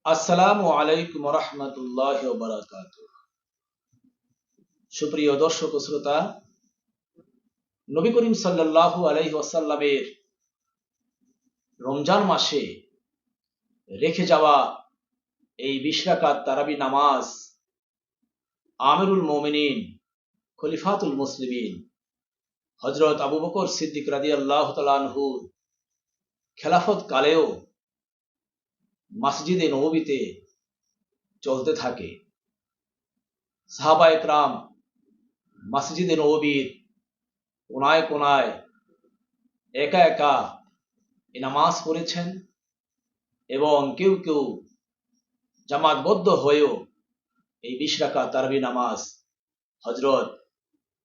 আসসালামু আলাইকুম রহমতুল্লাহি ওয়া বারাকাতুহু। সুপ্রিয় দর্শক ও শ্রোতা, নবী করিম সাল্লাল্লাহু আলাইহি ওয়াসাল্লামের রমজান মাসে রেখে যাওয়া এই 20 রাকাত তারাবি নামাজ আমিরুল মুমিনিন খলিফাতুল মুসলিমিন হযরত আবু বকর সিদ্দিক রাদিয়াল্লাহু তাআলা আনহুর খেলাফত কালেও মসজিদে নববীতে চলতে থাকে। সাহাবায়ে কেরাম মসজিদে নববীর কোনায় কোনায় একা একা নামাজ পড়েছেন এবং কেউ কেউ জামাতবদ্ধ হয়েও এই 20 রাকাত তারাবি নামাজ হযরত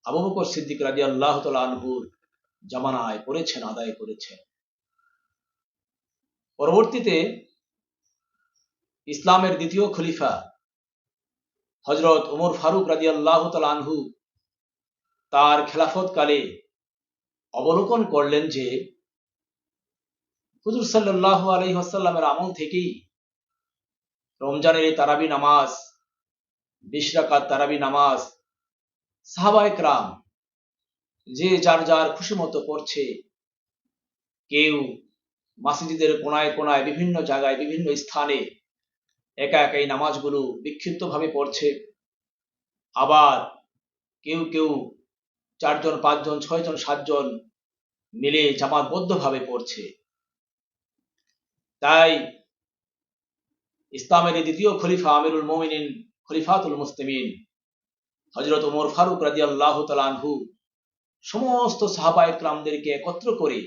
আবু বকর সিদ্দিক রাদিয়াল্লাহু তাআলা আনহুর জামানায় পড়েছেন, আদায় করেছেন। পরবর্তীতে ইসলামের দ্বিতীয় খলিফা হযরত ওমর ফারুক রাদিয়াল্লাহু তাআলা আনহু তার খেলাফত কালে অবলোকন করলেন যে হুজুর সাল্লাল্লাহু আলাইহি ওয়াসাল্লামের আমল থেকেই রমজানের এই তারাবি নামাজ 20 রাকাত তারাবি নামাজ সাহাবায়ে কেরাম যে যার যার খুশি মতো পড়ছে। কেউ মসজিদের কোনায় কোনায় বিভিন্ন জায়গায় বিভিন্ন স্থানে একা একা এই নামাজগুলো বিক্ষিপ্তভাবে পড়ছে। আবার কেউ কেউ 4 জন 5 জন 6 জন 7 জন মিলে জামাতবদ্ধভাবে পড়ছে। তাই ইসলামের দ্বিতীয় খলিফা আমিরুল মুমিনিন খলিফাতুল মুসলিমিন হযরত ওমর ফারুক রাদিয়াল্লাহু তাআলা আনহু সমস্ত সাহাবায়ে কেরামদেরকে একত্র করে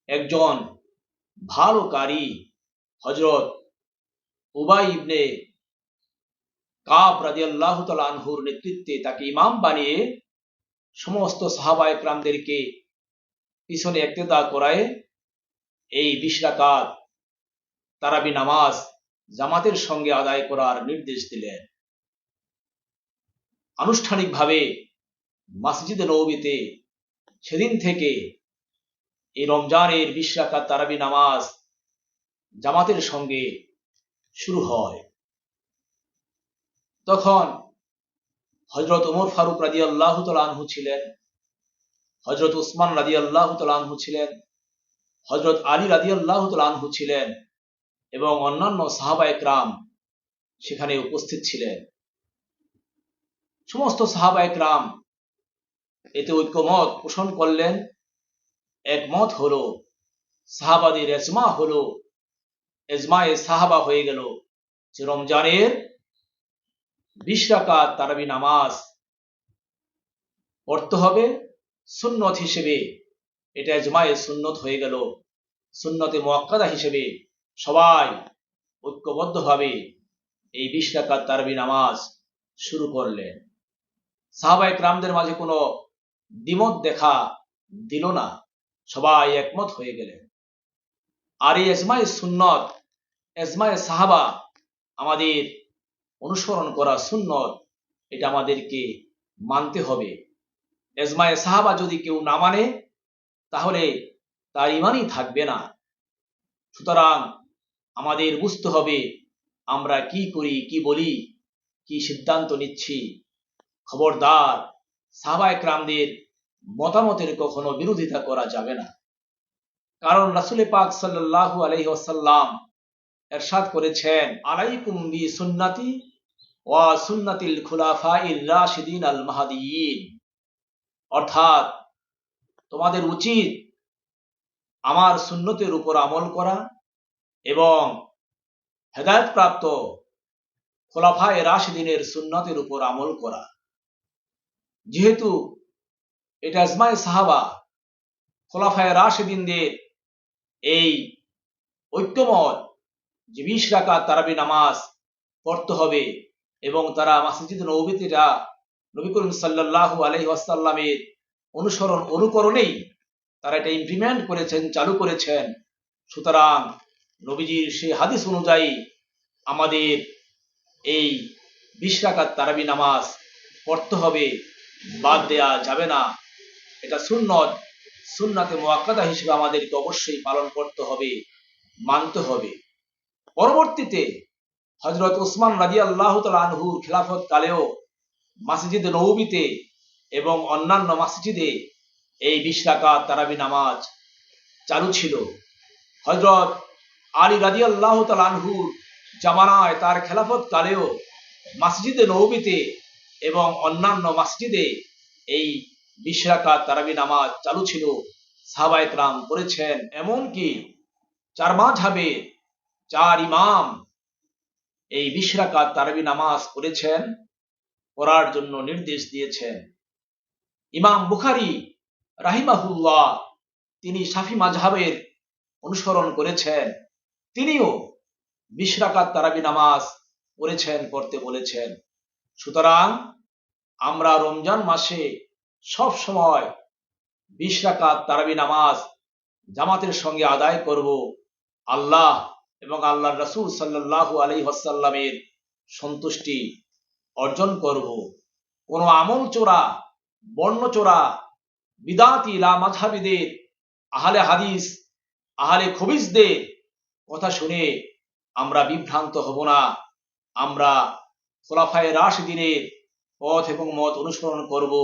একজন ভালো কারি হযরত উবাই ইবনে কাব রাদিয়াল্লাহু তাআলা আনহুর নেতৃত্বে তাকে ইমাম বানিয়ে সমস্ত সাহাবায়ে কেরামদেরকে পিছনে ইক্তেদা করায় এই 20 রাকাত তারাবি নামাজ জামাতের সঙ্গে আদায় করার নির্দেশ দিলেন। আনুষ্ঠানিকভাবে মসজিদে নববীতে সেদিন থেকে এই রমজানের 20 রাকাত তারাবি নামাজ জামাতের সঙ্গে শুরু হয়। তখন হযরত ওমর ফারুক রাদিয়াল্লাহু তাআলা আনহু ছিলেন, হযরত উসমান রাদিয়াল্লাহু তাআলা আনহু ছিলেন, হযরত আলী রাদিয়াল্লাহু তাআলা আনহু ছিলেন এবং অন্যান্য সাহাবায়ে কেরাম সেখানে উপস্থিত ছিলেন। সমস্ত সাহাবায়ে কেরাম এতে ঐক্যমত পোষণ করলেন। একমত হলো, সাহাবাদের এজমা হলো, এজমায়ে সাহাবা হয়ে গেল যে রমজানের 20 রাকাত তারাবি নামাজ পড়তে হবে সুন্নত হিসেবে। এটা এজমায়ে সুন্নত হয়ে গেল। সুন্নতে মুআক্কাদা হিসেবে সবাই ঐক্যবদ্ধভাবে এই 20 রাকাত তারাবি নামাজ শুরু করলেন। সাহাবায়ে কেরামদের মাঝে কোনো দ্বিমত দেখা দিল না, সবাই একমত হয়ে গেলেন। আর এই এজমায়ে সুন্নত, এজমায়ে সাহাবা আমাদের অনুসরণ করা সুন্নত, এটা আমাদেরকে মানতে হবে। এজমায়ে সাহাবা যদি কেউ না মানে তাহলে তার ঈমানই থাকবে না। সুতরাং আমাদের বুঝতে হবে আমরা কি করি, কি বলি, কি সিদ্ধান্ত নিচ্ছি। খবরদার সাহাবায়ে কেরামদের মতামতের কখনো বিরোধিতা করা যাবে না। কারণ রাসূল পাক সাল্লাল্লাহু আলাইহি ওয়াসাল্লাম ইরশাদ করেছেন, আলাইকুম বি সুন্নতি ওয়া সুন্নাতিল খুলাফাইর রাশিদিন আল মাহদিয়িন। অর্থাৎ তোমাদের উচিত আমার সুন্নতের উপর আমল করা এবং হেদায়েতপ্রাপ্ত খোলাফায়ে রাশিদিনের সুন্নতের উপর আমল করা। যেহেতু এটা ইজমায়ে সাহাবা, খোলাফায়ে রাশিদিনদের এই ঐক্যমত যে 20 রাকাত তারাবি নামাজ পড়তে হবে এবং তারা মসজিদে নববীতে নবী করিম সাল্লাল্লাহু আলাইহি ওয়াসাল্লামের অনুকরণেই তারা এটা ইমপ্লিমেন্ট করেছেন, চালু করেছেন। সুতরাং নবীজির সেই হাদিস অনুযায়ী আমাদের এই 20 রাকাত তারাবি নামাজ পড়তে হবে, বাদ দেয়া যাবে না। এটা সুন্নত, সুন্নাতে মুআক্কাদা হিসেবে আমাদেরকে অবশ্যই পালন করতে হবে, মানতে হবে। পরবর্তীতে হযরত উসমান রাদিয়াল্লাহু তাআলা আনহুর খিলাফত কালেও মসজিদ নববীতে এবং অন্যান্য মসজিদে এই 20 রাকাত তারাবি নামাজ চালু ছিল। হযরত আলী রাদিয়াল্লাহু তাআলা আনহুর জামানায় তার খেলাফত কালেও মসজিদে নববীতে এবং অন্যান্য মসজিদে এই 20 রাকাত তারাবি নামাজ চালু ছিল। সাহাবায়ে কেরাম পড়েছেন, এমনকি 4 মাযহাবে 4 ইমাম এই 20 রাকাত তারাবি নামাজ পড়েছেন, পড়ার জন্য নির্দেশ দিয়েছেন। ইমাম বুখারী রাহিমাহুল্লাহ তিনি শাফি মাযহাবের অনুসরণ করেছেন, তিনিও 20 রাকাত তারাবি নামাজ পড়েছেন, পড়তে বলেছেন। সুতরাং আমরা রমজান মাসে সব সময় 20 রাকাত তারাবি নামাজ জামাতের সঙ্গে আদায় করব, আল্লাহ এবং আল্লাহর রাসূল সাল্লাল্লাহু আলাইহি ওয়াসাল্লামের সন্তুষ্টি অর্জন করব। কোনো আমল চোরা, বর্ণ চোরা, বিদাতি লা মাযহাবিদের, আহলে হাদিস, আহলে খবিসদের কথা শুনে আমরা বিভ্রান্ত হব না। আমরা খোলাফায়ে রাশিদিনের পথ এবং মত অনুসরণ করব,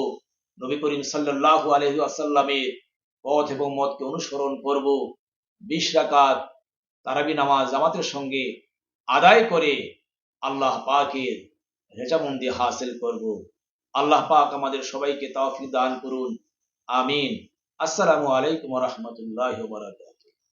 নবী করিম সাল্লাল্লাহু আলাইহি ওয়াসাল্লামের পথ এবং মতকে অনুসরণ করব। 20 রাকাত তারাবি নামাজ জামাতের সঙ্গে আদায় করে আল্লাহ পাকের রেজামন্দি হাসিল করব। আল্লাহ পাক আমাদের সবাইকে তৌফিক দান করুন, আমিন। আসসালামু আলাইকুম ওয়া রাহমাতুল্লাহি ওয়া বারাকাতুহু।